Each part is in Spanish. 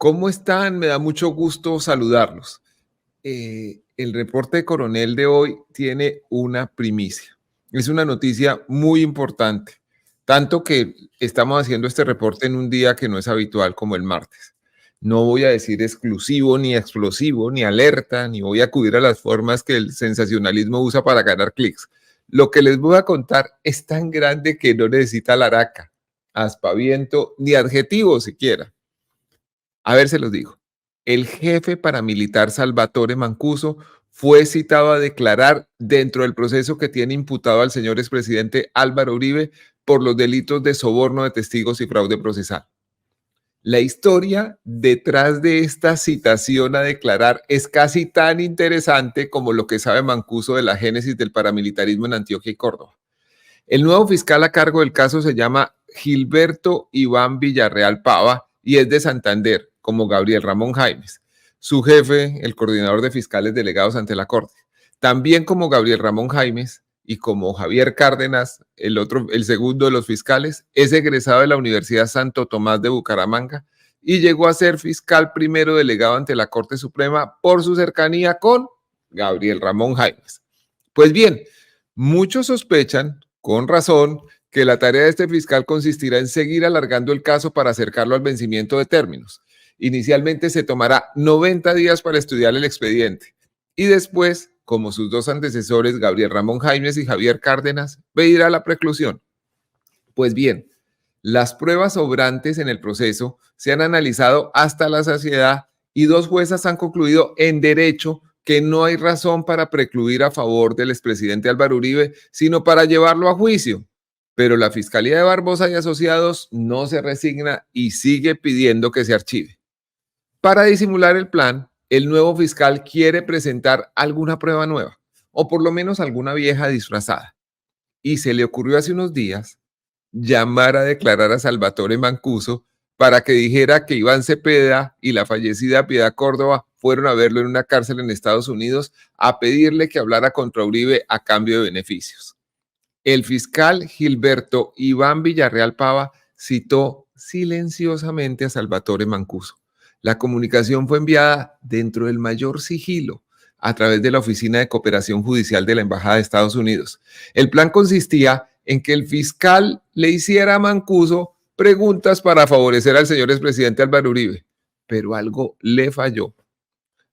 ¿Cómo están? Me da mucho gusto saludarlos. El reporte de Coronel de hoy tiene una primicia. Es una noticia muy importante, tanto que estamos haciendo este reporte en un día que no es habitual como el martes. No voy a decir exclusivo, ni explosivo, ni alerta, ni voy a acudir a las formas que el sensacionalismo usa para ganar clics. Lo que les voy a contar es tan grande que no necesita laraca, aspaviento, ni adjetivo siquiera. A ver, se los digo. El jefe paramilitar Salvatore Mancuso fue citado a declarar dentro del proceso que tiene imputado al señor expresidente Álvaro Uribe por los delitos de soborno de testigos y fraude procesal. La historia detrás de esta citación a declarar es casi tan interesante como lo que sabe Mancuso de la génesis del paramilitarismo en Antioquia y Córdoba. El nuevo fiscal a cargo del caso se llama Gilberto Iván Villarreal Pava y es de Santander, como Gabriel Ramón Jaimes. Su jefe, el coordinador de fiscales delegados ante la Corte. También como Gabriel Ramón Jaimes y como Javier Cárdenas, el segundo de los fiscales, es egresado de la Universidad Santo Tomás de Bucaramanga y llegó a ser fiscal primero delegado ante la Corte Suprema por su cercanía con Gabriel Ramón Jaimes. Pues bien, muchos sospechan, con razón, que la tarea de este fiscal consistirá en seguir alargando el caso para acercarlo al vencimiento de términos. Inicialmente se tomará 90 días para estudiar el expediente y después, como sus dos antecesores, Gabriel Ramón Jaimes y Javier Cárdenas, pedirá la preclusión. Pues bien, las pruebas sobrantes en el proceso se han analizado hasta la saciedad y dos juezas han concluido en derecho que no hay razón para precluir a favor del expresidente Álvaro Uribe, sino para llevarlo a juicio. Pero la Fiscalía de Barbosa y Asociados no se resigna y sigue pidiendo que se archive. Para disimular el plan, el nuevo fiscal quiere presentar alguna prueba nueva, o por lo menos alguna vieja disfrazada. Y se le ocurrió hace unos días llamar a declarar a Salvatore Mancuso para que dijera que Iván Cepeda y la fallecida Piedad Córdoba fueron a verlo en una cárcel en Estados Unidos a pedirle que hablara contra Uribe a cambio de beneficios. El fiscal Gilberto Iván Villarreal Pava citó silenciosamente a Salvatore Mancuso. La comunicación fue enviada dentro del mayor sigilo a través de la Oficina de Cooperación Judicial de la Embajada de Estados Unidos. El plan consistía en que el fiscal le hiciera a Mancuso preguntas para favorecer al señor expresidente Álvaro Uribe, pero algo le falló.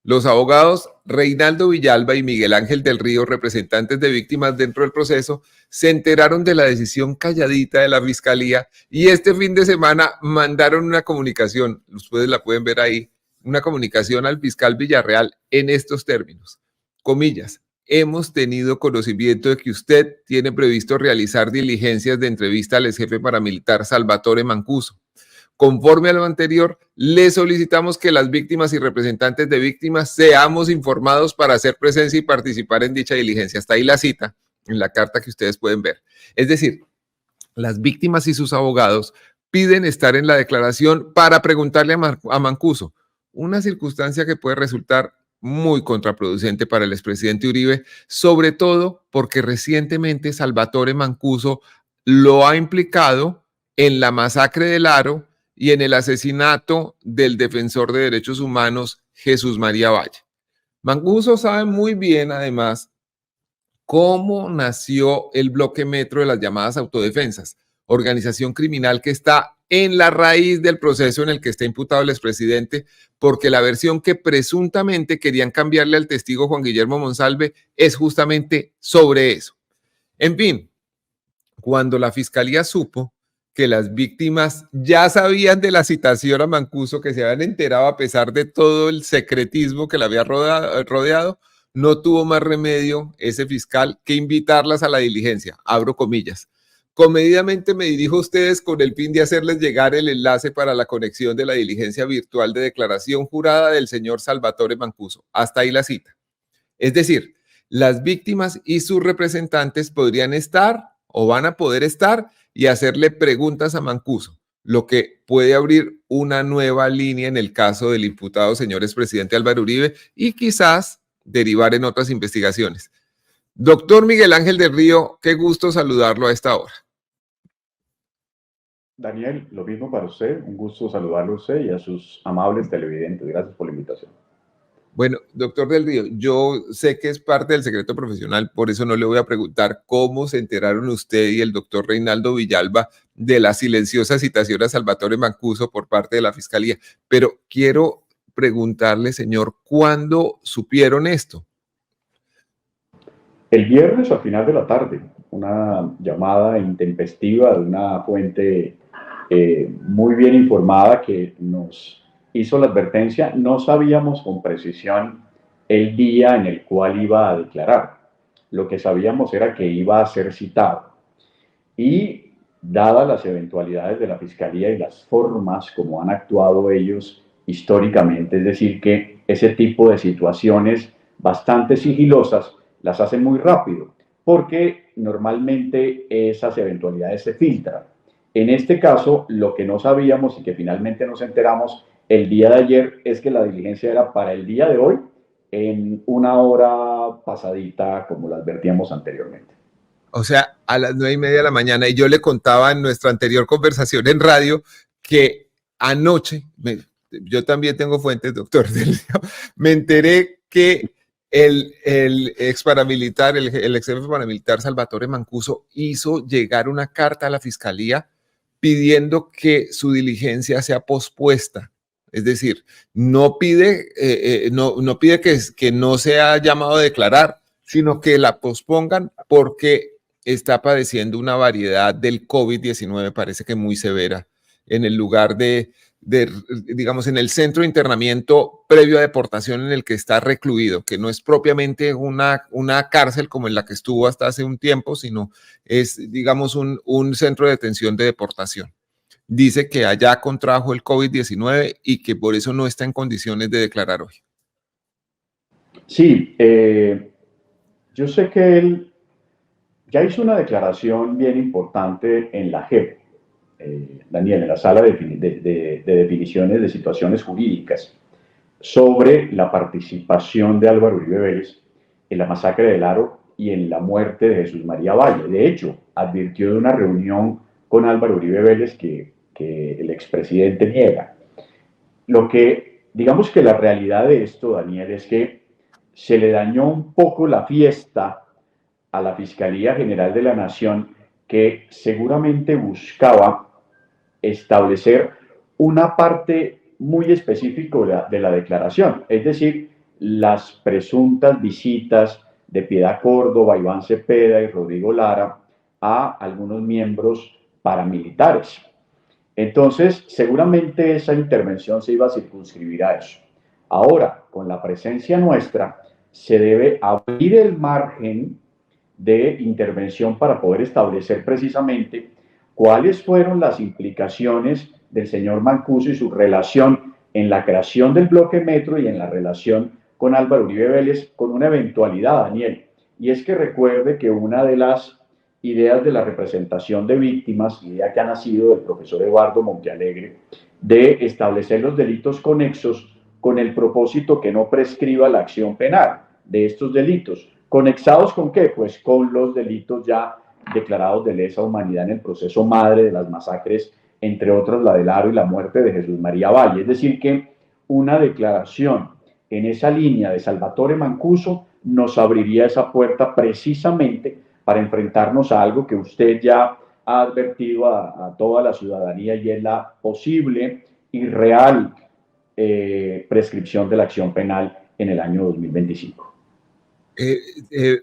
Los abogados Reinaldo Villalba y Miguel Ángel del Río, representantes de víctimas dentro del proceso, se enteraron de la decisión calladita de la Fiscalía y este fin de semana mandaron una comunicación, ustedes la pueden ver ahí, una comunicación al fiscal Villarreal en estos términos. Comillas, hemos tenido conocimiento de que usted tiene previsto realizar diligencias de entrevista al ex jefe paramilitar Salvatore Mancuso. Conforme a lo anterior, le solicitamos que las víctimas y representantes de víctimas seamos informados para hacer presencia y participar en dicha diligencia. Hasta ahí la cita en la carta que ustedes pueden ver. Es decir, las víctimas y sus abogados piden estar en la declaración para preguntarle a Mancuso, una circunstancia que puede resultar muy contraproducente para el expresidente Uribe, sobre todo porque recientemente Salvatore Mancuso lo ha implicado en la masacre del Aro y en el asesinato del defensor de derechos humanos Jesús María Valle. Mancuso sabe muy bien, además, cómo nació el bloque Metro de las llamadas autodefensas, organización criminal que está en la raíz del proceso en el que está imputado el expresidente, porque la versión que presuntamente querían cambiarle al testigo Juan Guillermo Monsalve es justamente sobre eso. En fin, cuando la fiscalía supo que las víctimas ya sabían de la citación a Mancuso, que se habían enterado a pesar de todo el secretismo que la había rodeado, no tuvo más remedio ese fiscal que invitarlas a la diligencia, abro comillas. Comedidamente me dirijo a ustedes con el fin de hacerles llegar el enlace para la conexión de la diligencia virtual de declaración jurada del señor Salvatore Mancuso. Hasta ahí la cita. Es decir, las víctimas y sus representantes podrían estar o van a poder estar y hacerle preguntas a Mancuso, lo que puede abrir una nueva línea en el caso del imputado señor expresidente Álvaro Uribe y quizás derivar en otras investigaciones. Doctor Miguel Ángel del Río, qué gusto saludarlo a esta hora. Daniel, lo mismo para usted. Un gusto saludarlo a usted y a sus amables televidentes. Gracias por la invitación. Bueno, doctor Del Río, yo sé que es parte del secreto profesional, por eso no le voy a preguntar cómo se enteraron usted y el doctor Reinaldo Villalba de la silenciosa citación a Salvatore Mancuso por parte de la Fiscalía, pero quiero preguntarle, señor, ¿cuándo supieron esto? El viernes al final de la tarde, una llamada intempestiva de una fuente muy bien informada que nos hizo la advertencia. No sabíamos con precisión el día en el cual iba a declarar. Lo que sabíamos era que iba a ser citado. Y dadas las eventualidades de la Fiscalía y las formas como han actuado ellos históricamente, es decir, que ese tipo de situaciones bastante sigilosas las hacen muy rápido, porque normalmente esas eventualidades se filtran. En este caso, lo que no sabíamos y que finalmente nos enteramos el día de ayer es que la diligencia era para el día de hoy en una hora pasadita, como lo advertíamos anteriormente. O sea, a las 9:30 de la mañana, y yo le contaba en nuestra anterior conversación en radio que anoche, yo también tengo fuentes, doctor, me enteré que el ex paramilitar, el ex jefe paramilitar Salvatore Mancuso hizo llegar una carta a la fiscalía pidiendo que su diligencia sea pospuesta. Es decir, no pide que no sea llamado a declarar, sino que la pospongan porque está padeciendo una variedad del COVID-19, parece que muy severa, en el lugar digamos, en el centro de internamiento previo a deportación en el que está recluido, que no es propiamente una cárcel como en la que estuvo hasta hace un tiempo, sino es, digamos, un centro de detención de deportación. Dice que allá contrajo el COVID-19 y que por eso no está en condiciones de declarar hoy. Sí, yo sé que él ya hizo una declaración bien importante en la JEP, Daniel, en la sala de definiciones de situaciones jurídicas, sobre la participación de Álvaro Uribe Vélez en la masacre del Aro y en la muerte de Jesús María Valle. De hecho, advirtió de una reunión con Álvaro Uribe Vélez que el expresidente niega. Lo que, digamos que la realidad de esto, Daniel, es que se le dañó un poco la fiesta a la Fiscalía General de la Nación, que seguramente buscaba establecer una parte muy específica de la declaración, es decir, las presuntas visitas de Piedad Córdoba, Iván Cepeda y Rodrigo Lara a algunos miembros paramilitares. Entonces, seguramente esa intervención se iba a circunscribir a eso. Ahora, con la presencia nuestra, se debe abrir el margen de intervención para poder establecer precisamente cuáles fueron las implicaciones del señor Mancuso y su relación en la creación del bloque Metro y en la relación con Álvaro Uribe Vélez, con una eventualidad, Daniel. Y es que recuerde que una de las ideas de la representación de víctimas, idea que ha nacido del profesor Eduardo Montealegre, de establecer los delitos conexos con el propósito que no prescriba la acción penal de estos delitos. ¿Conexados con qué? Pues con los delitos ya declarados de lesa humanidad en el proceso madre de las masacres, entre otras la del Aro y la muerte de Jesús María Valle. Es decir, que una declaración en esa línea de Salvatore Mancuso nos abriría esa puerta precisamente para enfrentarnos a algo que usted ya ha advertido a toda la ciudadanía, y es la posible y real prescripción de la acción penal en el año 2025.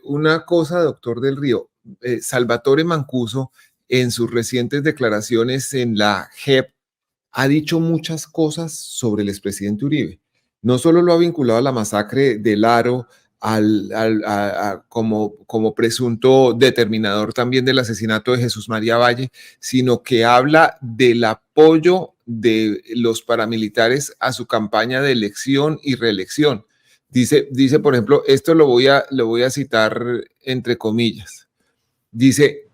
Una cosa, doctor Del Río, Salvatore Mancuso en sus recientes declaraciones en la JEP ha dicho muchas cosas sobre el expresidente Uribe. No solo lo ha vinculado a la masacre del Aro, como presunto determinador también del asesinato de Jesús María Valle, sino que habla del apoyo de los paramilitares a su campaña de elección y reelección. Dice, por ejemplo, esto lo voy a citar entre comillas. Dice,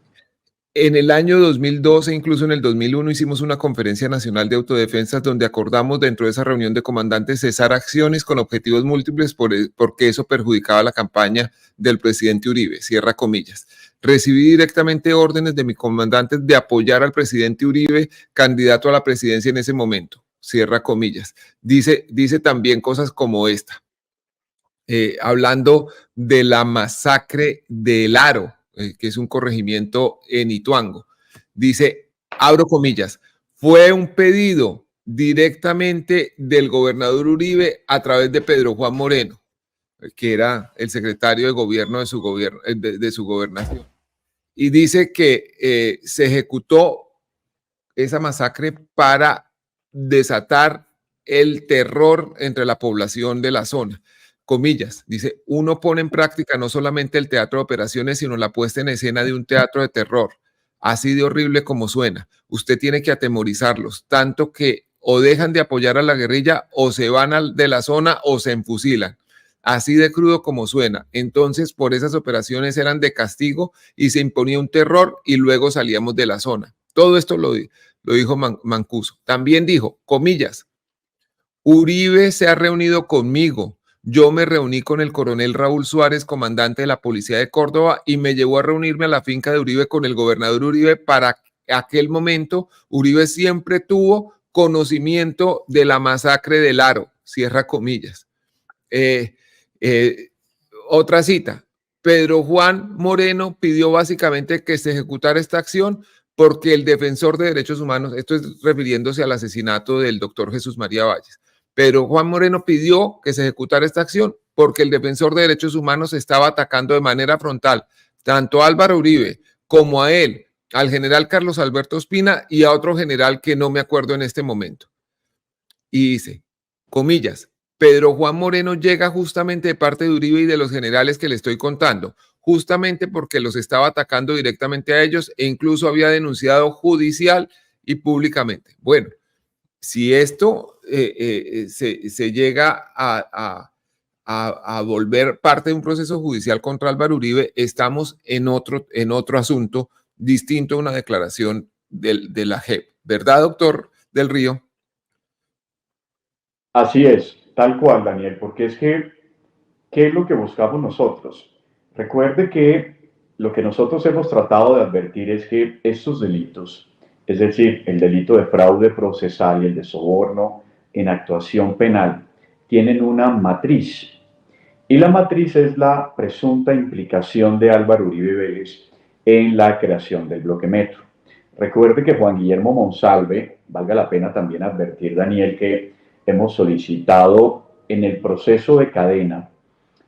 En el año 2012, incluso en el 2001, hicimos una conferencia nacional de autodefensa donde acordamos dentro de esa reunión de comandantes cesar acciones con objetivos múltiples porque eso perjudicaba la campaña del presidente Uribe, cierra comillas. Recibí directamente órdenes de mis comandantes de apoyar al presidente Uribe, candidato a la presidencia en ese momento, cierra comillas. Dice también cosas como esta, hablando de la masacre del Aro, que es un corregimiento en Ituango. Dice, abro comillas, fue un pedido directamente del gobernador Uribe a través de Pedro Juan Moreno, que era el secretario de gobierno de su, de su gobernación. Y dice que se ejecutó esa masacre para desatar el terror entre la población de la zona. Comillas, dice, uno pone en práctica no solamente el teatro de operaciones, sino la puesta en escena de un teatro de terror, así de horrible como suena. Usted tiene que atemorizarlos, tanto que o dejan de apoyar a la guerrilla, o se van de la zona, o se enfusilan. Así de crudo como suena. Entonces, por esas operaciones eran de castigo y se imponía un terror y luego salíamos de la zona. Todo esto lo dijo Mancuso. También dijo, comillas, Uribe se ha reunido conmigo. Yo me reuní con el coronel Raúl Suárez, comandante de la Policía de Córdoba, y me llevó a reunirme a la finca de Uribe con el gobernador Uribe. Para aquel momento, Uribe siempre tuvo conocimiento de la masacre del Aro, cierra comillas. Otra cita, Pedro Juan Moreno pidió básicamente que se ejecutara esta acción porque el defensor de derechos humanos, esto es refiriéndose al asesinato del doctor Jesús María Valles, Pedro Juan Moreno pidió que se ejecutara esta acción porque el defensor de derechos humanos estaba atacando de manera frontal tanto a Álvaro Uribe como a él, al general Carlos Alberto Ospina y a otro general que no me acuerdo en este momento. Y dice, comillas, Pedro Juan Moreno llega justamente de parte de Uribe y de los generales que le estoy contando, justamente porque los estaba atacando directamente a ellos e incluso había denunciado judicial y públicamente. Bueno, si esto se llega a volver parte de un proceso judicial contra Álvaro Uribe, estamos en otro asunto distinto a una declaración de la JEP. ¿Verdad, doctor Del Río? Así es, tal cual, Daniel, porque es que, ¿qué es lo que buscamos nosotros? Recuerde que lo que nosotros hemos tratado de advertir es que estos delitos, es decir, el delito de fraude procesal y el de soborno en actuación penal, tienen una matriz. Y la matriz es la presunta implicación de Álvaro Uribe Vélez en la creación del bloque Metro. Recuerde que Juan Guillermo Monsalve, valga la pena también advertir, Daniel, que hemos solicitado en el proceso de cadena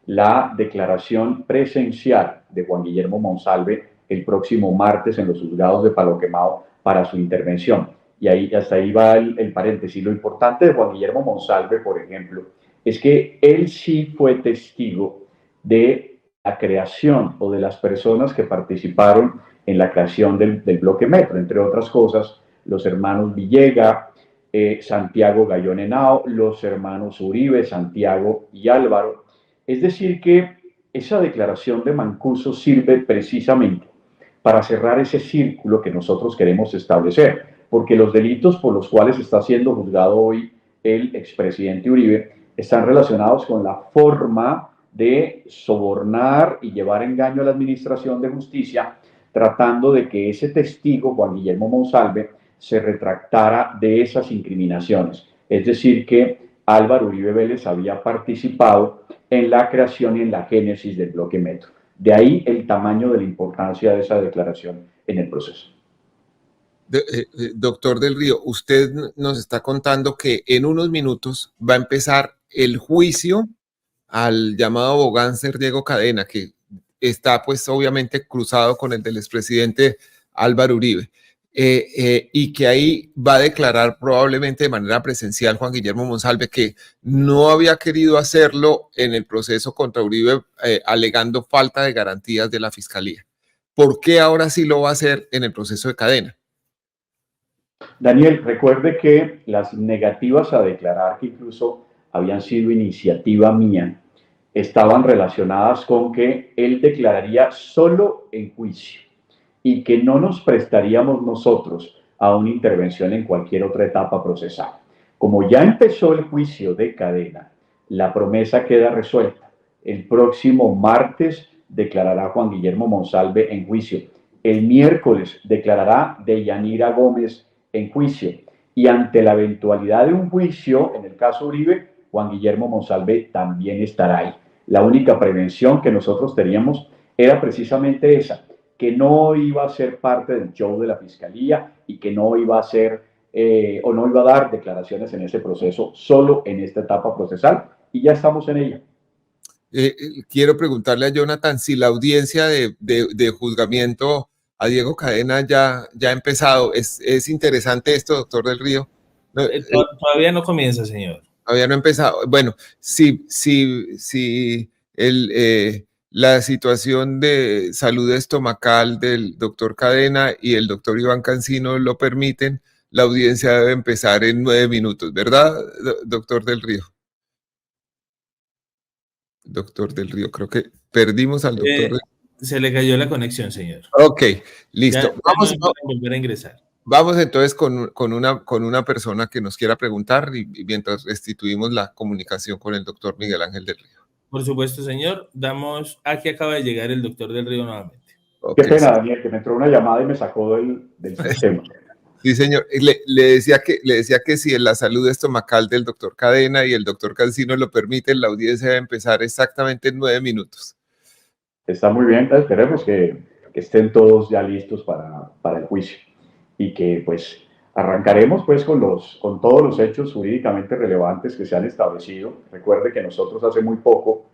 la declaración presencial de Juan Guillermo Monsalve el próximo martes en los juzgados de Palo Quemado para su intervención. Y ahí, hasta ahí va el paréntesis. Lo importante de Juan Guillermo Monsalve, por ejemplo, es que él sí fue testigo de la creación o de las personas que participaron en la creación del bloque Metro, entre otras cosas, los hermanos Villega, Santiago Gallón Henao, los hermanos Uribe, Santiago y Álvaro. Es decir, que esa declaración de Mancuso sirve precisamente para cerrar ese círculo que nosotros queremos establecer, porque los delitos por los cuales está siendo juzgado hoy el expresidente Uribe están relacionados con la forma de sobornar y llevar a engaño a la administración de justicia, tratando de que ese testigo, Juan Guillermo Monsalve, se retractara de esas incriminaciones. Es decir, que Álvaro Uribe Vélez había participado en la creación y en la génesis del bloque Metro. De ahí el tamaño de la importancia de esa declaración en el proceso. Doctor Del Río, usted nos está contando que en unos minutos va a empezar el juicio al llamado abogánster Diego Cadena, que está pues obviamente cruzado con el del expresidente Álvaro Uribe. Y que ahí va a declarar probablemente de manera presencial Juan Guillermo Monsalve que no había querido hacerlo en el proceso contra Uribe, alegando falta de garantías de la fiscalía. ¿Por qué ahora sí lo va a hacer en el proceso de Cadena? Daniel, recuerde que las negativas a declarar, que incluso habían sido iniciativa mía, estaban relacionadas con que él declararía solo en juicio. y que no nos prestaríamos nosotros a una intervención en cualquier otra etapa procesal. Como ya empezó el juicio de cadena, la promesa queda resuelta. El próximo martes declarará Juan Guillermo Monsalve en juicio. El miércoles declarará Deyanira Gómez en juicio. Y ante la eventualidad de un juicio, en el caso Uribe, Juan Guillermo Monsalve también estará ahí. La única prevención que nosotros teníamos era precisamente esa, que no iba a ser parte del show de la fiscalía y que no iba a ser o no iba a dar declaraciones en ese proceso, solo en esta etapa procesal, y ya estamos en ella. Quiero preguntarle a Jonathan si la audiencia de juzgamiento a Diego Cadena ya ha empezado. Es interesante esto, doctor del Río. Todavía no comienza, señor. Todavía no ha empezado. Bueno, si la situación de salud estomacal del doctor Cadena y el doctor Iván Cancino lo permiten, la audiencia debe empezar en 9 minutos, ¿verdad, doctor del Río? Doctor del Río, creo que perdimos al doctor. Se le cayó la conexión, señor. Ok, listo. Vamos a volver a ingresar. Vamos entonces con una persona que nos quiera preguntar y mientras restituimos la comunicación con el doctor Miguel Ángel del Río. Por supuesto, señor. Aquí acaba de llegar el doctor del Río nuevamente. Okay. Qué pena, Daniel, que me entró una llamada y me sacó del sistema. Sí, señor. Le decía que si en la salud estomacal del doctor Cadena y el doctor Cancino lo permiten, la audiencia debe empezar exactamente en 9 minutos. Está muy bien, esperemos que estén todos ya listos para el juicio y que pues arrancaremos pues con todos los hechos jurídicamente relevantes que se han establecido. Recuerde que nosotros hace muy poco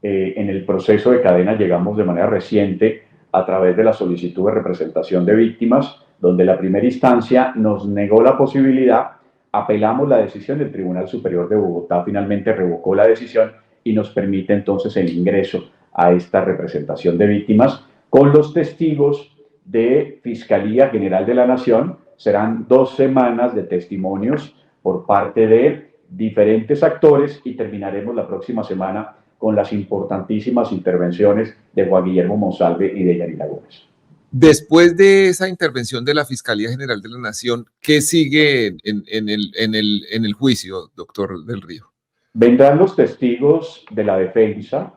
en el proceso de cadena llegamos de manera reciente a través de la solicitud de representación de víctimas, donde la primera instancia nos negó la posibilidad, apelamos la decisión del Tribunal Superior de Bogotá, finalmente revocó la decisión y nos permite entonces el ingreso a esta representación de víctimas con los testigos de Fiscalía General de la Nación. Serán 2 semanas de testimonios por parte de diferentes actores y terminaremos la próxima semana con las importantísimas intervenciones de Juan Guillermo Monsalve y de Deyanira Gómez. Después de esa intervención de la Fiscalía General de la Nación, ¿qué sigue en el juicio, doctor del Río? Vendrán los testigos de la defensa,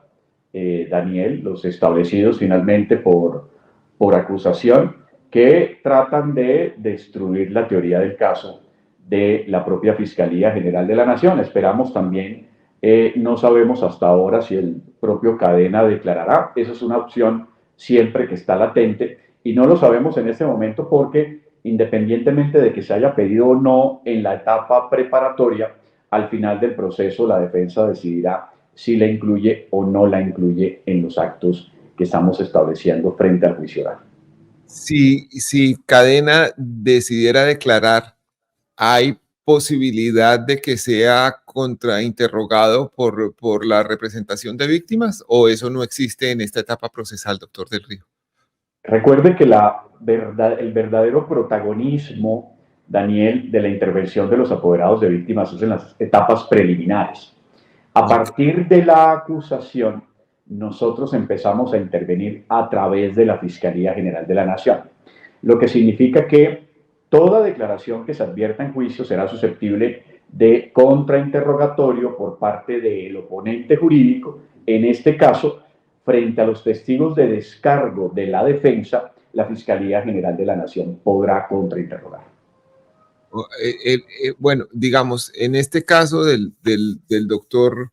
Daniel, los establecidos finalmente por acusación, que tratan de destruir la teoría del caso de la propia Fiscalía General de la Nación. Esperamos también, no sabemos hasta ahora si el propio Cadena declarará, esa es una opción siempre que está latente, y no lo sabemos en este momento porque independientemente de que se haya pedido o no en la etapa preparatoria, al final del proceso la defensa decidirá si la incluye o no la incluye en los actos que estamos estableciendo frente al juicio oral. Si Cadena decidiera declarar, ¿hay posibilidad de que sea contrainterrogado por la representación de víctimas o eso no existe en esta etapa procesal, doctor del Río? Recuerde que el verdadero protagonismo, Daniel, de la intervención de los apoderados de víctimas es en las etapas preliminares. A partir de la acusación, nosotros empezamos a intervenir a través de la Fiscalía General de la Nación, lo que significa que toda declaración que se advierta en juicio será susceptible de contrainterrogatorio por parte del oponente jurídico. En este caso, frente a los testigos de descargo de la defensa, la Fiscalía General de la Nación podrá contrainterrogar. Bueno, digamos, en este caso del doctor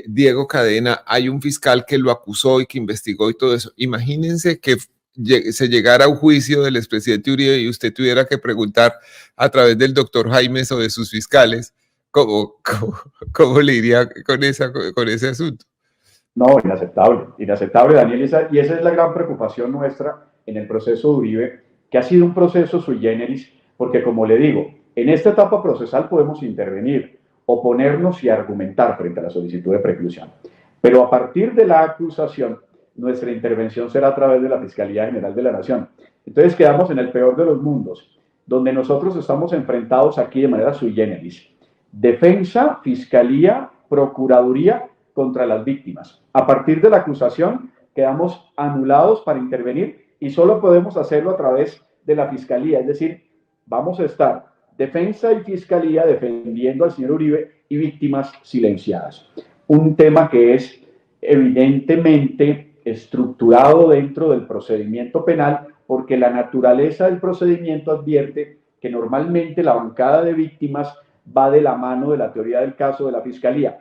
Diego Cadena, hay un fiscal que lo acusó y que investigó y todo eso. Imagínense que se llegara a un juicio del expresidente Uribe y usted tuviera que preguntar a través del doctor Jaimes o de sus fiscales cómo le iría con ese asunto. No, inaceptable, Daniel, y esa es la gran preocupación nuestra en el proceso de Uribe, que ha sido un proceso sui generis, porque como le digo, en esta etapa procesal podemos intervenir, oponernos y argumentar frente a la solicitud de preclusión, pero a partir de la acusación, nuestra intervención será a través de la Fiscalía General de la Nación. Entonces quedamos en el peor de los mundos, donde nosotros estamos enfrentados aquí de manera sui generis. Defensa, Fiscalía, Procuraduría contra las víctimas. A partir de la acusación, quedamos anulados para intervenir y solo podemos hacerlo a través de la Fiscalía, es decir, vamos a estar defensa y Fiscalía defendiendo al señor Uribe y víctimas silenciadas. Un tema que es evidentemente estructurado dentro del procedimiento penal, porque la naturaleza del procedimiento advierte que normalmente la bancada de víctimas va de la mano de la teoría del caso de la Fiscalía.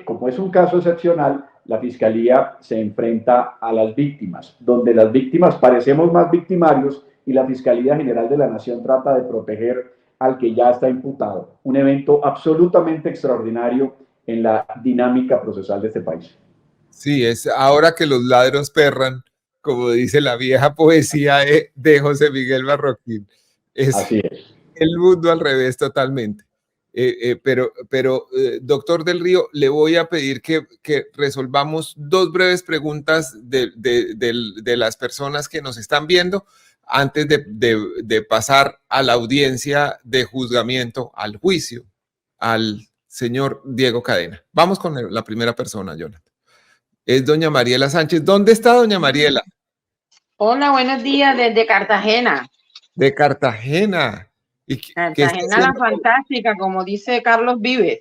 Como es un caso excepcional, la Fiscalía se enfrenta a las víctimas, donde las víctimas parecemos más victimarios y la Fiscalía General de la Nación trata de proteger al que ya está imputado. Un evento absolutamente extraordinario en la dinámica procesal de este país. Sí, es ahora que los ladros perran, como dice la vieja poesía de José Miguel Marroquín. Así es. El mundo al revés totalmente. Pero doctor del Río, le voy a pedir que resolvamos dos breves preguntas de las personas que nos están viendo antes de pasar a la audiencia de juzgamiento, al juicio, al señor Diego Cadena. Vamos con la primera persona, Jonathan. Es doña Mariela Sánchez. ¿Dónde está doña Mariela? Hola, buenos días desde Cartagena. De Cartagena. Cartagena la fantástica, como dice Carlos Vives.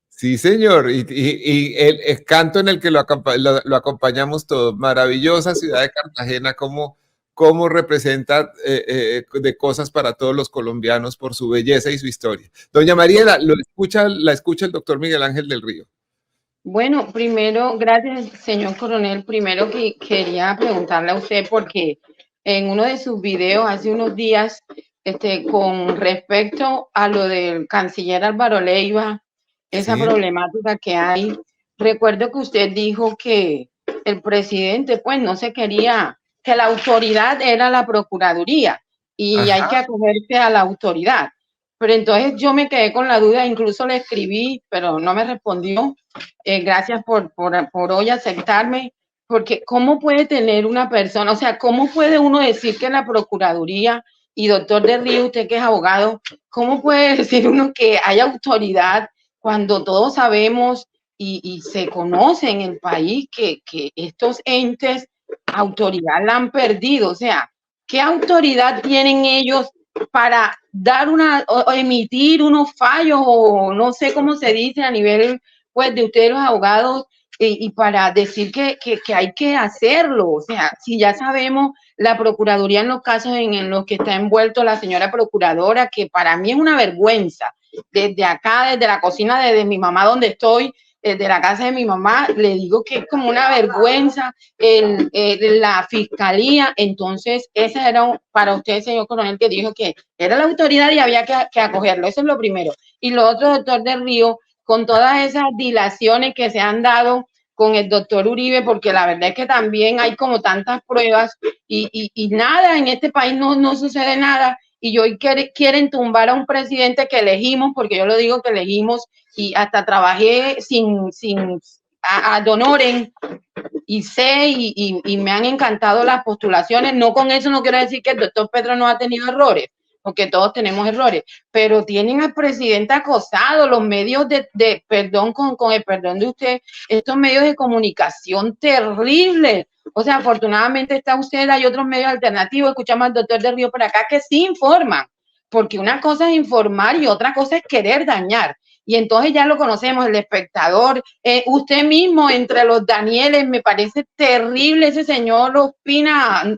Sí, señor. Y el canto en el que lo acompañamos todos. Maravillosa ciudad de Cartagena, cómo representa de cosas para todos los colombianos por su belleza y su historia. Doña Mariela, la escucha el doctor Miguel Ángel del Río. Bueno, primero, gracias, señor coronel. Primero que quería preguntarle a usted, porque en uno de sus videos hace unos días, con respecto a lo del canciller Álvaro Leiva, esa problemática que hay, recuerdo que usted dijo que el presidente, pues, no se quería, que la autoridad era la Procuraduría y hay que acogerse a la autoridad. Pero entonces yo me quedé con la duda, incluso le escribí, pero no me respondió. Gracias por hoy aceptarme, porque ¿cómo puede tener una persona, o sea, cómo puede uno decir que la Procuraduría, y doctor del Río, usted que es abogado, cómo puede decir uno que hay autoridad cuando todos sabemos y se conoce en el país que estos entes, autoridad la han perdido? O sea, ¿qué autoridad tienen ellos para dar o emitir unos fallos, o no sé cómo se dice a nivel, pues, de ustedes los abogados, y para decir que hay que hacerlo? O sea, si ya sabemos la Procuraduría en los casos en los que está envuelto la señora procuradora, que para mí es una vergüenza, desde acá, desde la cocina, desde mi mamá donde estoy, de la casa de mi mamá, le digo que es como una vergüenza la fiscalía. Entonces, ese era para usted, señor coronel, que dijo que era la autoridad y había que acogerlo. Eso es lo primero. Y lo otro, doctor del Río, con todas esas dilaciones que se han dado con el doctor Uribe, porque la verdad es que también hay como tantas pruebas y nada, en este país no sucede nada. Y hoy quieren tumbar a un presidente que elegimos, porque yo lo digo que elegimos, y hasta trabajé sin ad honorem, y sé y me han encantado las postulaciones. No, con eso no quiero decir que el doctor Petro no ha tenido errores, porque todos tenemos errores, pero tienen al presidente acosado, los medios perdón, con el perdón de usted, estos medios de comunicación terribles. O sea, afortunadamente está usted, hay otros medios alternativos, escuchamos al doctor del Río por acá que sí informan, porque una cosa es informar y otra cosa es querer dañar. Y entonces ya lo conocemos, El Espectador, usted mismo, entre los Danieles, me parece terrible ese señor Ospina,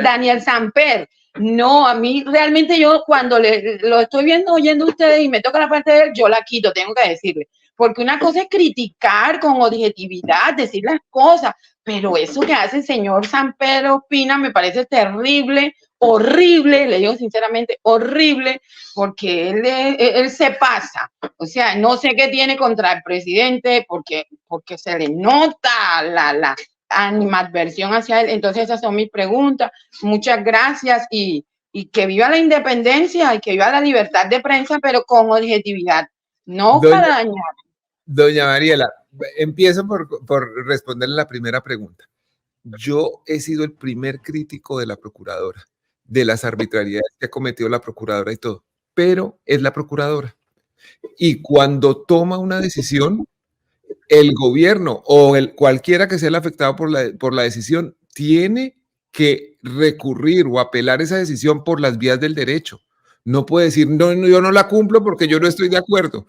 Daniel Samper. No, a mí realmente, yo cuando lo estoy viendo, oyendo a ustedes y me toca la parte de él, yo la quito, tengo que decirle. Porque una cosa es criticar con objetividad, decir las cosas, pero eso que hace el señor Samper Ospina me parece terrible, horrible, le digo sinceramente, horrible, porque él se pasa. O sea, no sé qué tiene contra el presidente, porque se le nota la animadversión hacia él. Entonces esas son mis preguntas. Muchas gracias, y que viva la independencia y que viva la libertad de prensa, pero con objetividad, no para dañar. Doña Mariela, empiezo por responderle la primera pregunta. Yo he sido el primer crítico de la procuradora, de las arbitrariedades que ha cometido la procuradora y todo, pero es la procuradora. Y cuando toma una decisión, el gobierno o cualquiera que sea el afectado por la decisión tiene que recurrir o apelar esa decisión por las vías del derecho. No puede decir, no, yo no la cumplo porque yo no estoy de acuerdo.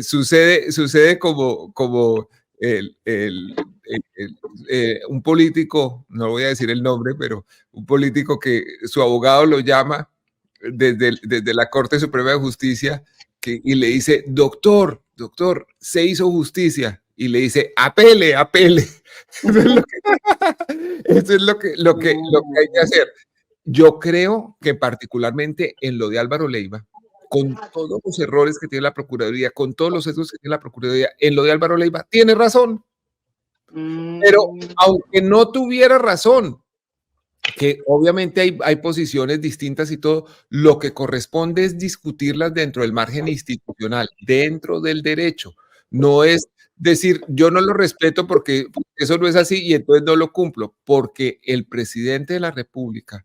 Sucede como un político, no voy a decir el nombre, pero un político que su abogado lo llama desde la Corte Suprema de Justicia y le dice, doctor, se hizo justicia. Y le dice, apele. Eso es lo que hay que hacer. Yo creo que particularmente en lo de Álvaro Leiva, con todos los errores que tiene la Procuraduría, con todos los sesgos que tiene la Procuraduría, en lo de Álvaro Leiva, tiene razón. Pero aunque no tuviera razón, que obviamente hay posiciones distintas y todo, lo que corresponde es discutirlas dentro del margen institucional, dentro del derecho. No es decir, yo no lo respeto porque eso no es así y entonces no lo cumplo, porque el presidente de la República,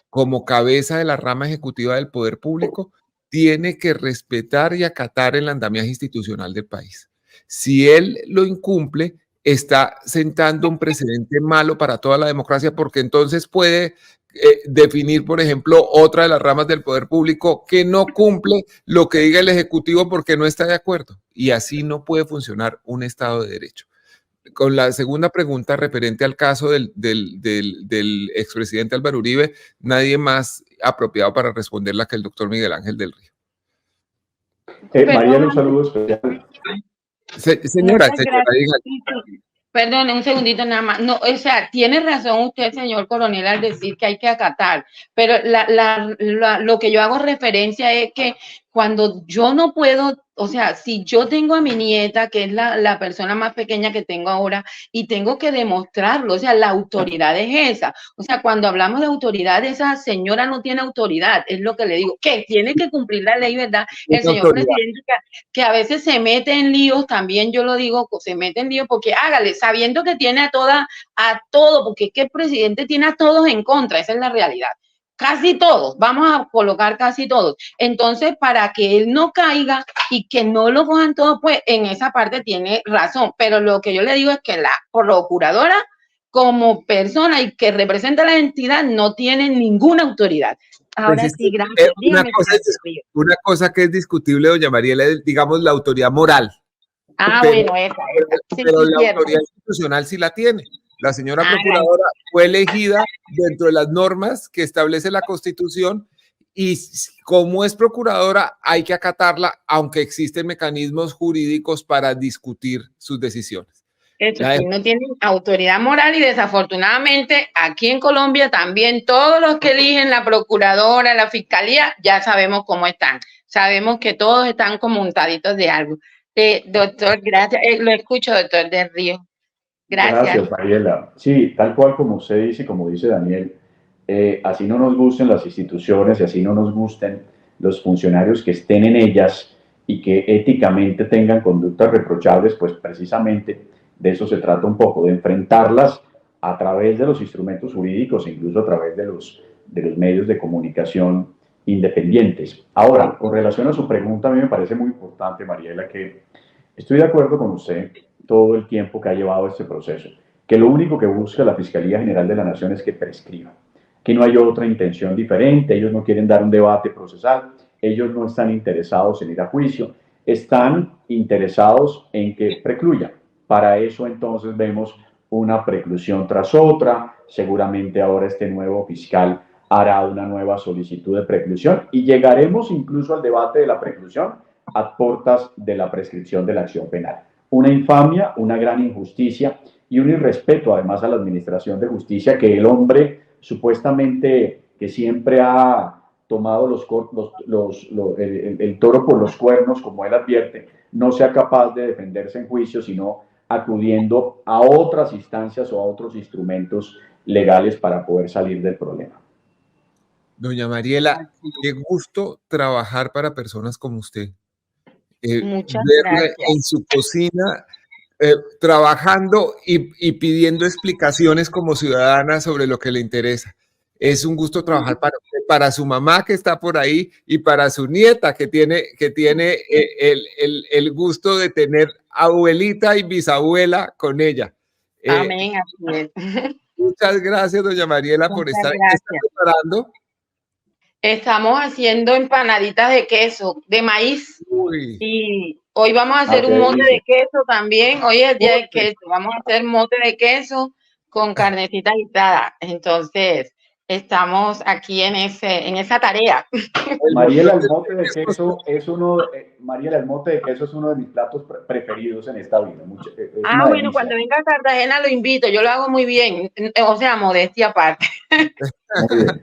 como cabeza de la rama ejecutiva del poder público, tiene que respetar y acatar el andamiaje institucional del país. Si él lo incumple, está sentando un precedente malo para toda la democracia, porque entonces puede definir, por ejemplo, otra de las ramas del poder público que no cumple lo que diga el Ejecutivo porque no está de acuerdo. Y así no puede funcionar un Estado de Derecho. Con la segunda pregunta referente al caso del expresidente Álvaro Uribe, nadie más apropiado para responderla que el doctor Miguel Ángel del Río. Mariela, un saludo especial. Señora, diga. Perdón, un segundito nada más. No, o sea, tiene razón usted, señor coronel, al decir que hay que acatar, pero lo que yo hago referencia es que cuando yo no puedo, o sea, si yo tengo a mi nieta, que es la persona más pequeña que tengo ahora, y tengo que demostrarlo, o sea, la autoridad es esa. O sea, cuando hablamos de autoridad, esa señora no tiene autoridad, es lo que le digo, que tiene que cumplir la ley, ¿verdad? El señor presidente que a veces se mete en líos, también yo lo digo, se mete en líos porque hágale, sabiendo que tiene a todo, porque es que el presidente tiene a todos en contra, esa es la realidad. Casi todos, vamos a colocar casi todos. Entonces, para que él no caiga y que no lo cojan todos, pues en esa parte tiene razón. Pero lo que yo le digo es que la procuradora, como persona y que representa a la entidad, no tiene ninguna autoridad. Ahora pues sí, gracias. Una cosa que es discutible, doña Mariela, es, digamos, la autoridad moral. Bueno, esa. Pero la autoridad institucional sí la tiene. La señora procuradora fue elegida dentro de las normas que establece la Constitución y como es procuradora hay que acatarla, aunque existen mecanismos jurídicos para discutir sus decisiones. Eso sí, no tienen autoridad moral y desafortunadamente aquí en Colombia también todos los que eligen la procuradora, la fiscalía, ya sabemos cómo están. Sabemos que todos están como untaditos de algo. Doctor, gracias. Lo escucho, doctor del Río. Gracias, Mariela. Sí, tal cual como usted dice, como dice Daniel, así no nos gusten las instituciones y así no nos gusten los funcionarios que estén en ellas y que éticamente tengan conductas reprochables, pues precisamente de eso se trata un poco, de enfrentarlas a través de los instrumentos jurídicos e incluso a través de los medios de comunicación independientes. Ahora, con relación a su pregunta, a mí me parece muy importante, Mariela, que estoy de acuerdo con usted todo el tiempo que ha llevado este proceso, que lo único que busca la Fiscalía General de la Nación es que prescriba, que no hay otra intención diferente, ellos no quieren dar un debate procesal, ellos no están interesados en ir a juicio, están interesados en que precluya. Para eso entonces vemos una preclusión tras otra, seguramente ahora este nuevo fiscal hará una nueva solicitud de preclusión y llegaremos incluso al debate de la preclusión a puertas de la prescripción de la acción penal. Una infamia, una gran injusticia y un irrespeto además a la administración de justicia que el hombre supuestamente que siempre ha tomado el toro por los cuernos, como él advierte, no sea capaz de defenderse en juicio, sino acudiendo a otras instancias o a otros instrumentos legales para poder salir del problema. Doña Mariela, qué gusto trabajar para personas como usted. Muchas gracias. En su cocina, trabajando y pidiendo explicaciones como ciudadana sobre lo que le interesa. Es un gusto trabajar para su mamá que está por ahí y para su nieta que tiene el gusto de tener abuelita y bisabuela con ella. Amén, así es. Muchas gracias, doña Mariela, por Muchas estar gracias. preparando. Estamos haciendo empanaditas de queso, de maíz. Uy, Y hoy vamos a hacer qué un mote delicia. de queso también. Hoy es el día de mote. queso. Vamos a hacer mote de queso con carnecita guisada. Entonces, estamos aquí en esa tarea. Mariela, el mote de queso es Mariela, el mote de queso es uno de mis platos preferidos en esta vida. Es Ah, una bueno, delicia. cuando venga a Cartagena lo invito. Yo lo hago muy bien. O sea, modestia aparte. Muy bien.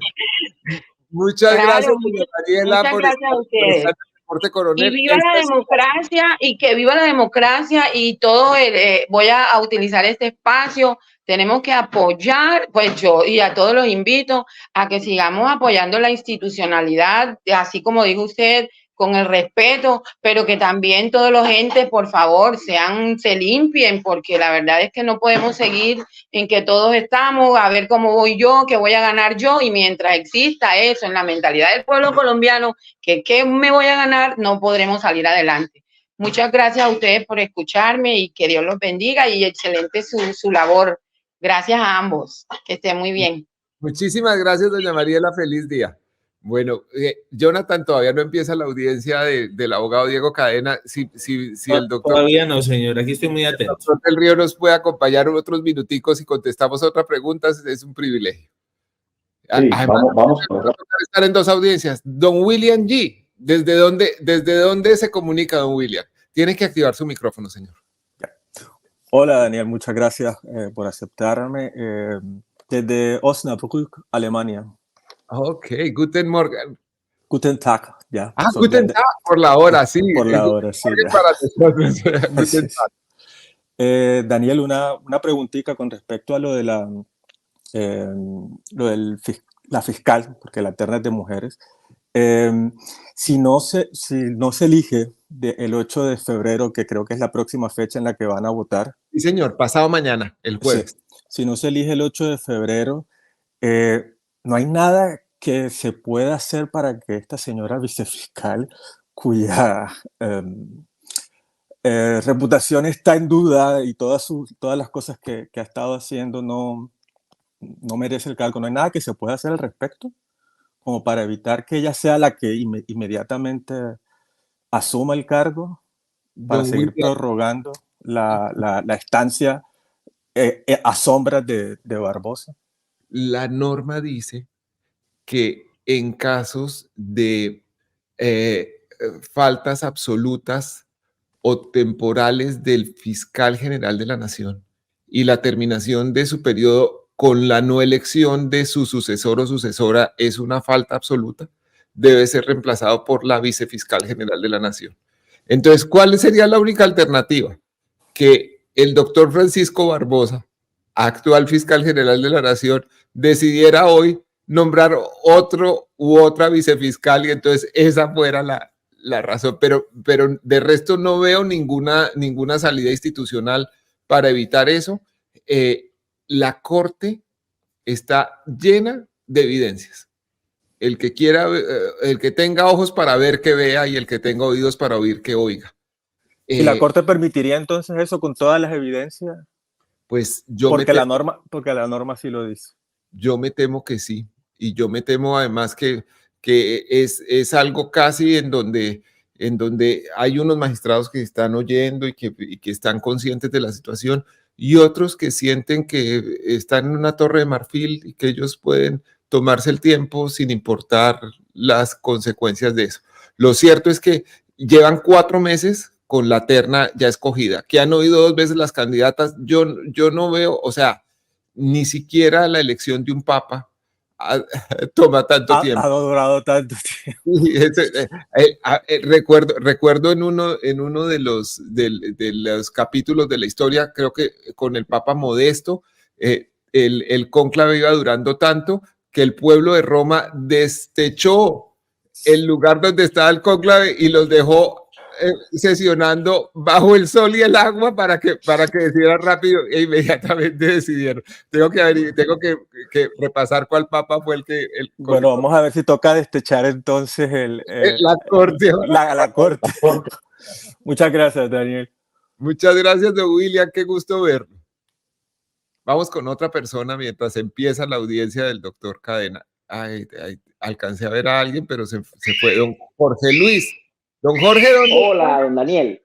Muchas Claro, gracias, doña Mariela, muchas gracias a por estar ustedes. en el Reporte Y Coronel. viva la democracia y que viva la democracia y todo voy a utilizar este espacio. Tenemos que apoyar, pues yo y a todos los invito a que sigamos apoyando la institucionalidad, así como dijo usted, con el respeto, pero que también todos los entes, por favor, se limpien, porque la verdad es que no podemos seguir en que todos estamos a ver cómo voy yo, que voy a ganar yo, y mientras exista eso en la mentalidad del pueblo colombiano, que qué me voy a ganar, no podremos salir adelante. Muchas gracias a ustedes por escucharme y que Dios los bendiga y excelente su labor. Gracias a ambos. Que estén muy bien. Muchísimas gracias, doña Mariela. Feliz día. Bueno, Jonathan, todavía no empieza la audiencia del abogado Diego Cadena. Si el doctor... Todavía no, señor. Aquí estoy muy atento. El doctor del Río nos puede acompañar otros minuticos y contestamos otras preguntas, es un privilegio. Sí, además, vamos a estar en dos audiencias. Don William G., ¿desde dónde se comunica, don William? Tiene que activar su micrófono, señor. Hola, Daniel, muchas gracias por aceptarme. Desde Osnabrück, Alemania. Ok, Guten Morgen. Guten Tag, ya. Guten Tag, por la hora, sí. Por la hora, sí. Para nosotros. Guten Tag. Daniel, una preguntita con respecto a lo de la fiscal, porque la terna es de mujeres. Si no se elige el 8 de febrero, que creo que es la próxima fecha en la que van a votar. Sí, señor, pasado mañana, el jueves. Sí, si no se elige el 8 de febrero, no hay nada que se pueda hacer para que esta señora vicefiscal, cuya reputación está en duda y todas las cosas que ha estado haciendo no merece el cargo. ¿No hay nada que se pueda hacer al respecto? Como para evitar que ella sea la que inmediatamente asuma el cargo, para seguir prorrogando la estancia a sombras de Barbosa. La norma dice que en casos de faltas absolutas o temporales del fiscal general de la Nación y la terminación de su periodo con la no elección de su sucesor o sucesora es una falta absoluta, debe ser reemplazado por la vicefiscal general de la Nación. Entonces, ¿cuál sería la única alternativa? Que el doctor Francisco Barbosa, actual fiscal general de la Nación, decidiera hoy nombrar otro u otra vicefiscal y entonces esa fuera la razón, pero de resto no veo ninguna salida institucional para evitar eso. La Corte está llena de evidencias. El que quiera, el que tenga ojos para ver que vea y el que tenga oídos para oír que oiga. ¿Y la Corte permitiría entonces eso con todas las evidencias? Pues porque la norma sí lo dice. Yo me temo que sí, y yo me temo además que es algo casi en donde hay unos magistrados que están oyendo y que están conscientes de la situación y otros que sienten que están en una torre de marfil y que ellos pueden tomarse el tiempo sin importar las consecuencias de eso. Lo cierto es que llevan 4 meses con la terna ya escogida, que han oído 2 veces las candidatas. Yo no veo, o sea, ni siquiera la elección de un papa toma tanto tiempo. Ha durado tanto tiempo. Recuerdo en uno de los capítulos de la historia, creo que con el Papa Modesto, el cónclave iba durando tanto que el pueblo de Roma destechó el lugar donde estaba el cónclave y los dejó sesionando bajo el sol y el agua para que decidieran rápido e inmediatamente decidieron. Tengo que repasar cuál papa fue el que... Bueno, vamos a ver si toca destechar entonces la corte. La corte. Muchas gracias, Daniel. Muchas gracias, don William. Qué gusto verlo. Vamos con otra persona mientras empieza la audiencia del doctor Cadena. Ay, alcancé a ver a alguien, pero se fue don Jorge Luis. Don Jorge, ¿dónde Hola, está? don Daniel.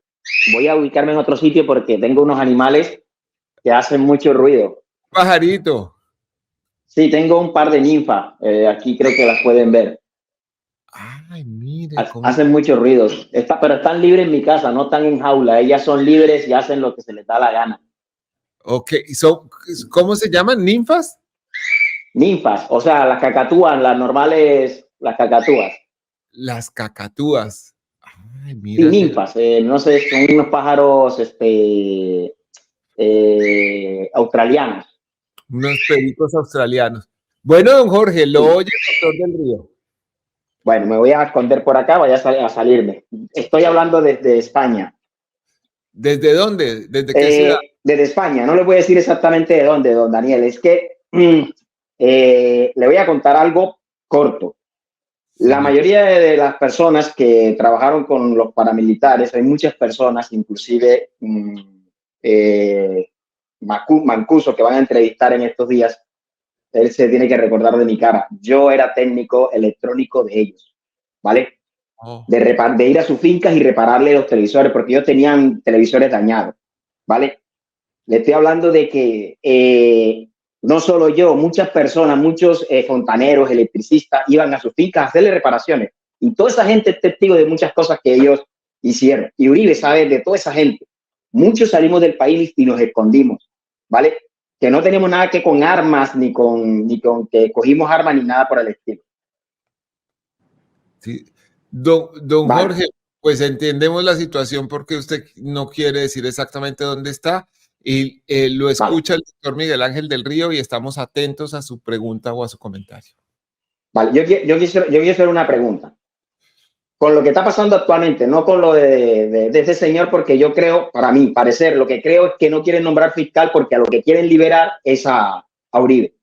Voy a ubicarme en otro sitio porque tengo unos animales que hacen mucho ruido. Pajarito. Sí, tengo un par de ninfas. Aquí creo que las pueden ver. Ay, mire cómo... Hacen mucho ruido. Pero están libres en mi casa, no están en jaula. Ellas son libres y hacen lo que se les da la gana. Ok, ¿cómo se llaman? ¿Ninfas? Ninfas, o sea, las cacatúas, las normales, las cacatúas. Las cacatúas. Ay, Sí, mira. ninfas. No sé, son unos pájaros australianos. Unos pericos australianos. Bueno, don Jorge, lo oye el doctor del Río. Bueno, me voy a esconder por acá, vaya a salirme. Estoy hablando desde España. ¿Desde dónde? ¿Desde qué ciudad? Desde España. No le voy a decir exactamente de dónde, don Daniel. Es que le voy a contar algo corto. La mayoría de las personas que trabajaron con los paramilitares, hay muchas personas, inclusive Mancuso, que van a entrevistar en estos días, él se tiene que recordar de mi cara. Yo era técnico electrónico de ellos, ¿vale? Oh. De ir a sus fincas y repararle los televisores, porque ellos tenían televisores dañados, ¿vale? Le estoy hablando de que no solo yo, muchas personas, muchos fontaneros, electricistas, iban a sus fincas a hacerle reparaciones. Y toda esa gente es testigo de muchas cosas que ellos hicieron. Y Uribe sabe de toda esa gente. Muchos salimos del país y nos escondimos, ¿vale? Que no tenemos nada que con armas, ni con que cogimos armas, ni nada por el estilo. Sí. Don Vale. Jorge, pues entendemos la situación porque usted no quiere decir exactamente dónde está y lo escucha el doctor Miguel Ángel del Río y estamos atentos a su pregunta o a su comentario. Vale, yo quisiera hacer una pregunta. Con lo que está pasando actualmente, no con lo de ese señor, porque yo creo, para mí, parecer, lo que creo es que no quieren nombrar fiscal porque a lo que quieren liberar es a Uribe.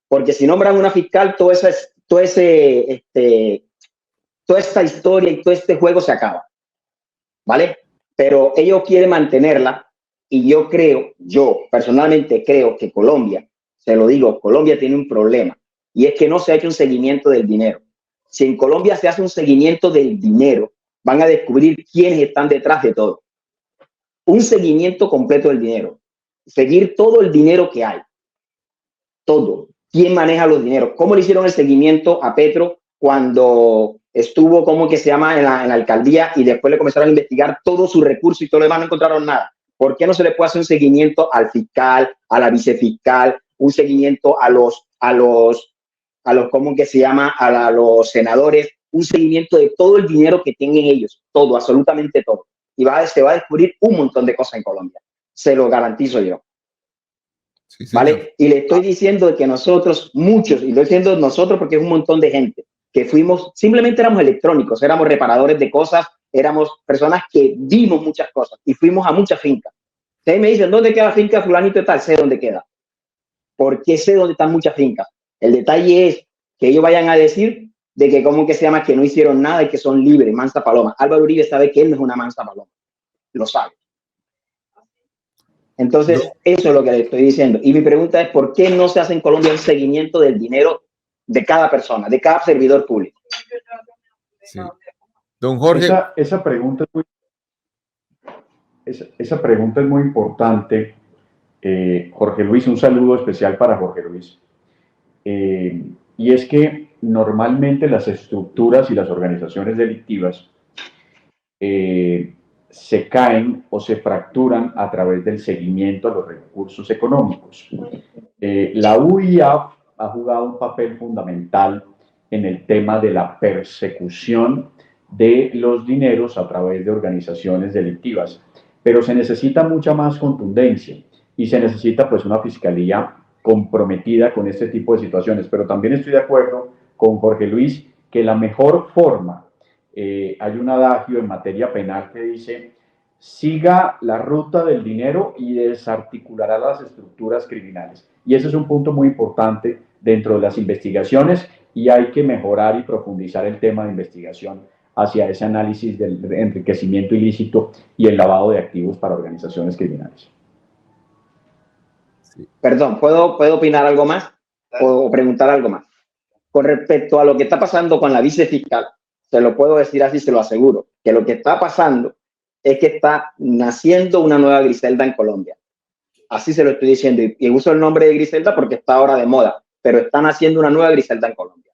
Porque si nombran una fiscal, toda esta historia y todo este juego se acaba, ¿vale? Pero ellos quieren mantenerla y yo personalmente creo que Colombia, se lo digo, Colombia tiene un problema y es que no se ha hecho un seguimiento del dinero. Si en Colombia se hace un seguimiento del dinero, van a descubrir quiénes están detrás de todo. Un seguimiento completo del dinero. Seguir todo el dinero que hay. Todo. ¿Quién maneja los dineros? ¿Cómo le hicieron el seguimiento a Petro cuando estuvo, ¿cómo que se llama?, en la alcaldía y después le comenzaron a investigar todo su recurso y todo lo demás, no encontraron nada? ¿Por qué no se le puede hacer un seguimiento al fiscal, a la vicefiscal, un seguimiento a los ¿cómo que se llama?, a los senadores, un seguimiento de todo el dinero que tienen ellos, todo, absolutamente todo? Y se va a descubrir un montón de cosas en Colombia, se lo garantizo yo. Sí, ¿Vale? Y le estoy diciendo que nosotros, muchos, y lo estoy diciendo nosotros porque es un montón de gente, que simplemente éramos electrónicos, éramos reparadores de cosas, éramos personas que vimos muchas cosas y fuimos a muchas fincas. Ustedes me dicen, ¿dónde queda finca fulanito y tal? Sé dónde queda. Porque sé dónde están muchas fincas. El detalle es que ellos vayan a decir de que, ¿cómo que se llama?, que no hicieron nada y que son libres, mansa paloma. Álvaro Uribe sabe que él no es una mansa paloma. Lo sabe. Entonces, eso es lo que le estoy diciendo. Y mi pregunta es, ¿por qué no se hace en Colombia un seguimiento del dinero de cada persona, de cada servidor público? Sí. Don Jorge. Esa pregunta es muy importante. Jorge Luis, un saludo especial para Jorge Luis. Y es que normalmente las estructuras y las organizaciones delictivas se caen o se fracturan a través del seguimiento a los recursos económicos. La UIAF ha jugado un papel fundamental en el tema de la persecución de los dineros a través de organizaciones delictivas, pero se necesita mucha más contundencia y se necesita pues una fiscalía comprometida con este tipo de situaciones. Pero también estoy de acuerdo con Jorge Luis que la mejor forma, hay un adagio en materia penal que dice: siga la ruta del dinero y desarticulará las estructuras criminales. Y ese es un punto muy importante dentro de las investigaciones y hay que mejorar y profundizar el tema de investigación hacia ese análisis del enriquecimiento ilícito y el lavado de activos para organizaciones criminales. Sí. Perdón, ¿puedo opinar algo más o preguntar algo más? Con respecto a lo que está pasando con la vicefiscal, se lo puedo decir así, se lo aseguro, que lo que está pasando es que está naciendo una nueva Griselda en Colombia. Así se lo estoy diciendo, y uso el nombre de Griselda porque está ahora de moda, pero está naciendo una nueva Griselda en Colombia.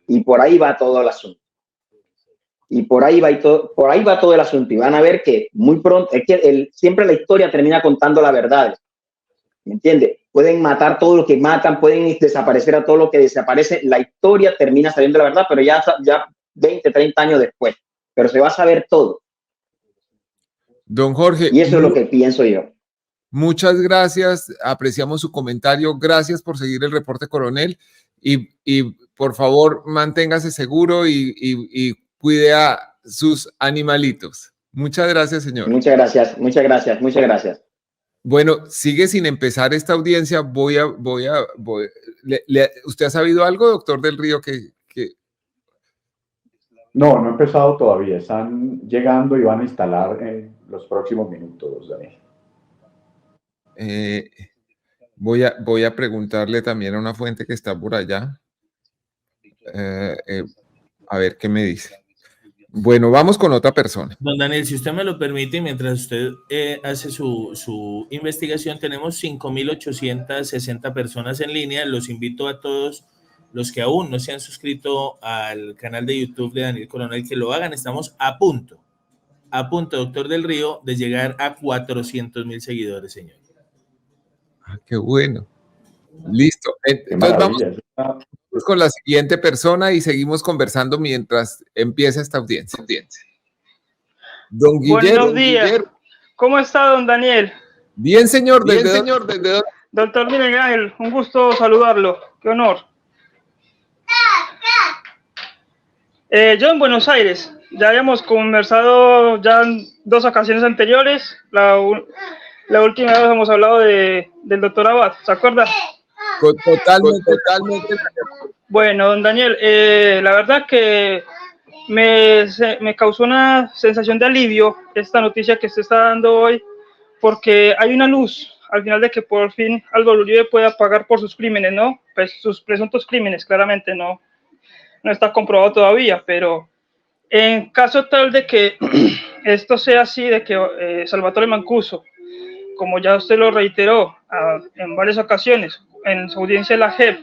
Y por ahí va todo el asunto. Y por ahí va todo el asunto. Y van a ver que muy pronto, es que siempre la historia termina contando la verdad. ¿Me entiendes? Pueden matar todo lo que matan, pueden desaparecer a todo lo que desaparece. La historia termina sabiendo la verdad, pero ya 20, 30 años después. Pero se va a saber todo. Don Jorge. Y eso es lo que pienso yo. Muchas gracias, apreciamos su comentario, gracias por seguir el reporte, coronel, y por favor manténgase seguro y cuide a sus animalitos. Muchas gracias, señor. Muchas gracias, muchas gracias, muchas gracias. Bueno, sigue sin empezar esta audiencia, ¿usted ha sabido algo, doctor del Río, que... No, no he empezado todavía, están llegando y van a instalar en los próximos minutos, Daniel. Voy a preguntarle también a una fuente que está por allá, a ver qué me dice. Bueno, vamos con otra persona. Don Daniel, si usted me lo permite, mientras usted hace su investigación, tenemos 5.860 personas en línea. Los invito a todos los que aún no se han suscrito al canal de YouTube de Daniel Coronel que lo hagan. Estamos a punto, doctor del Río, de llegar a 400.000 seguidores, señor. Ah, qué bueno. Listo. Entonces vamos con la siguiente persona y seguimos conversando mientras empieza esta audiencia. Don Guillermo. Buenos días. ¿Cómo está, don Daniel? Bien, señor. Doctor Miguel Ángel, un gusto saludarlo. Qué honor. Yo en Buenos Aires. Ya habíamos conversado ya en 2 ocasiones anteriores. La última vez hemos hablado del doctor Abad, ¿se acuerda? Totalmente. Bueno, don Daniel, la verdad que me causó una sensación de alivio esta noticia que se está dando hoy, porque hay una luz al final de que por fin Álvaro Uribe pueda pagar por sus crímenes, ¿no? Pues sus presuntos crímenes, claramente no está comprobado todavía, pero en caso tal de que esto sea así, de que Salvatore Mancuso, como ya usted lo reiteró en varias ocasiones, en su audiencia de la JEP,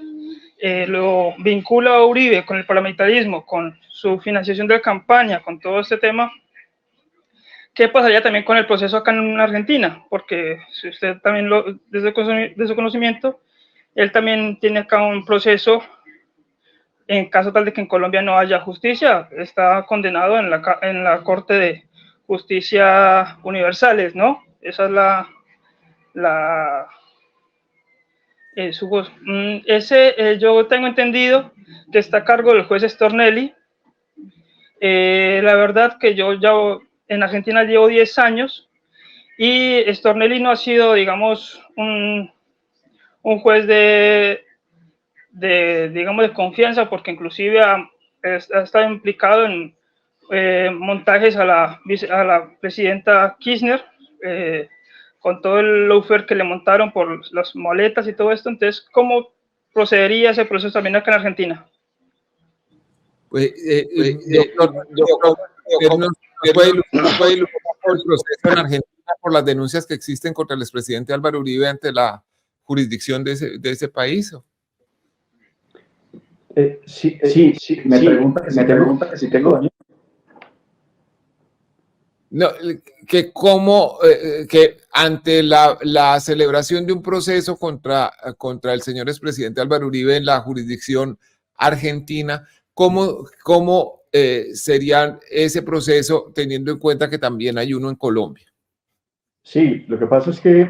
lo vincula a Uribe con el paramilitarismo, con su financiación de campaña, con todo este tema, ¿qué pasaría también con el proceso acá en Argentina? Porque si usted también, desde su conocimiento, él también tiene acá un proceso, en caso tal de que en Colombia no haya justicia, está condenado en la Corte de Justicia Universales, ¿no? Esa es yo tengo entendido que está a cargo del juez Stornelli. La verdad que yo ya en Argentina llevo 10 años y Stornelli no ha sido, digamos, un juez de confianza, porque inclusive ha estado implicado en montajes a la presidenta Kirchner, con todo el lawfare que le montaron por las moletas y todo esto. Entonces, ¿cómo procedería ese proceso también acá en Argentina? Doctor, ¿puede ilustrar el proceso en Argentina por las denuncias que existen contra el expresidente Álvaro Uribe ante la jurisdicción de ese país? Sí, me pregunta que si tengo, Daniel. No, que ante la celebración de un proceso contra el señor expresidente Álvaro Uribe en la jurisdicción argentina, ¿cómo sería ese proceso teniendo en cuenta que también hay uno en Colombia? Sí, lo que pasa es que,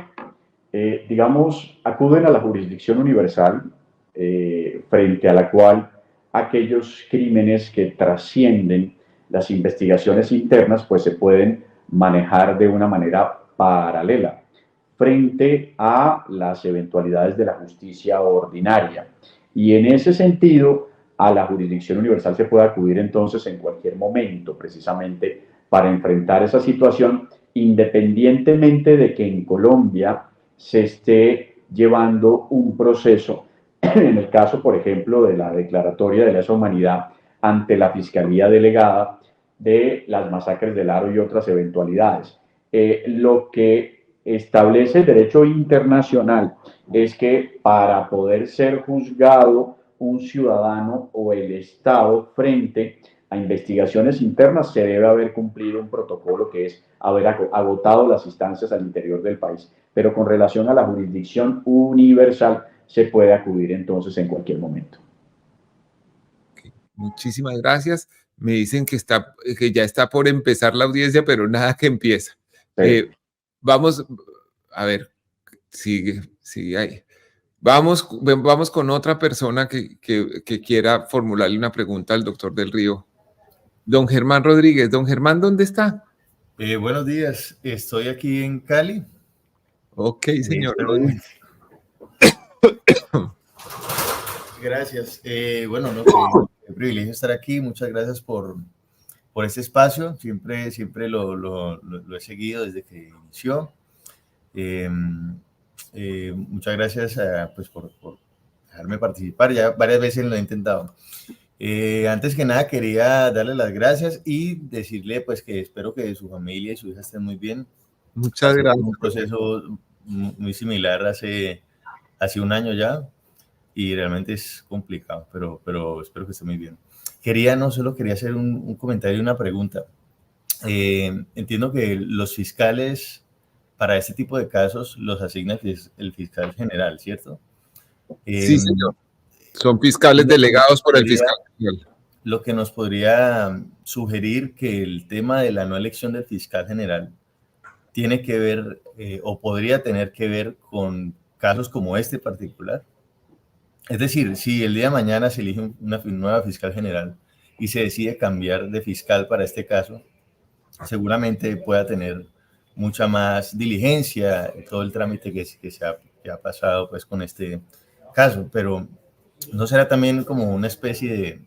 digamos, acuden a la jurisdicción universal, frente a la cual aquellos crímenes que trascienden las investigaciones internas pues se pueden manejar de una manera paralela frente a las eventualidades de la justicia ordinaria. Y en ese sentido, a la jurisdicción universal se puede acudir entonces en cualquier momento, precisamente para enfrentar esa situación, independientemente de que en Colombia se esté llevando un proceso, en el caso, por ejemplo, de la declaratoria de lesa humanidad ante la Fiscalía Delegada de las masacres del Aro y otras eventualidades. Lo que establece el derecho internacional es que para poder ser juzgado un ciudadano o el Estado frente a investigaciones internas se debe haber cumplido un protocolo que es haber agotado las instancias al interior del país. Pero con relación a la jurisdicción universal se puede acudir entonces en cualquier momento. Muchísimas gracias. Me dicen que ya está por empezar la audiencia, pero nada que empieza. Sí. Vamos, a ver, sigue ahí. Vamos con otra persona que quiera formularle una pregunta al doctor del Río. Don Germán Rodríguez. Don Germán, ¿dónde está? Buenos días, estoy aquí en Cali. Ok, señor. Gracias. Bueno, no, qué privilegio estar aquí. Muchas gracias por este espacio. Siempre lo he seguido desde que inició. Muchas gracias pues por dejarme participar. Ya varias veces lo he intentado. Antes que nada quería darle las gracias y decirle pues que espero que su familia y su hija estén muy bien. Muchas gracias. Un proceso muy similar hace un año ya y realmente es complicado, pero espero que esté muy bien. Quería hacer un comentario y una pregunta. Entiendo que los fiscales para este tipo de casos los asigna el fiscal general, ¿cierto? Sí, señor. Son fiscales delegados por el fiscal general. Lo que nos podría sugerir que el tema de la no elección del fiscal general tiene que ver o podría tener que ver con casos como este particular. Es decir, si el día de mañana se elige una nueva fiscal general y se decide cambiar de fiscal para este caso, seguramente pueda tener mucha más diligencia en todo el trámite que se ha pasado pues con este caso, pero ¿no será también como una especie de,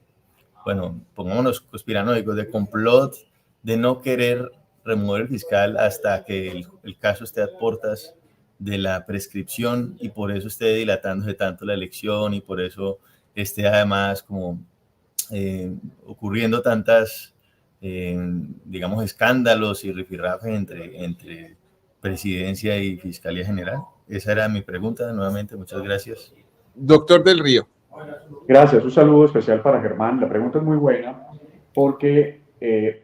bueno, pongámonos conspiranoicos, de complot de no querer remover el fiscal hasta que el caso esté a puertas de la prescripción y por eso esté dilatándose tanto la elección y por eso esté además como ocurriendo tantas, digamos, escándalos y rifirrafes entre presidencia y fiscalía general? Esa era mi pregunta. Nuevamente, muchas gracias. Doctor del Río. Gracias, un saludo especial para Germán. La pregunta es muy buena porque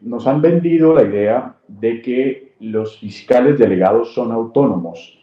nos han vendido la idea de que los fiscales delegados son autónomos.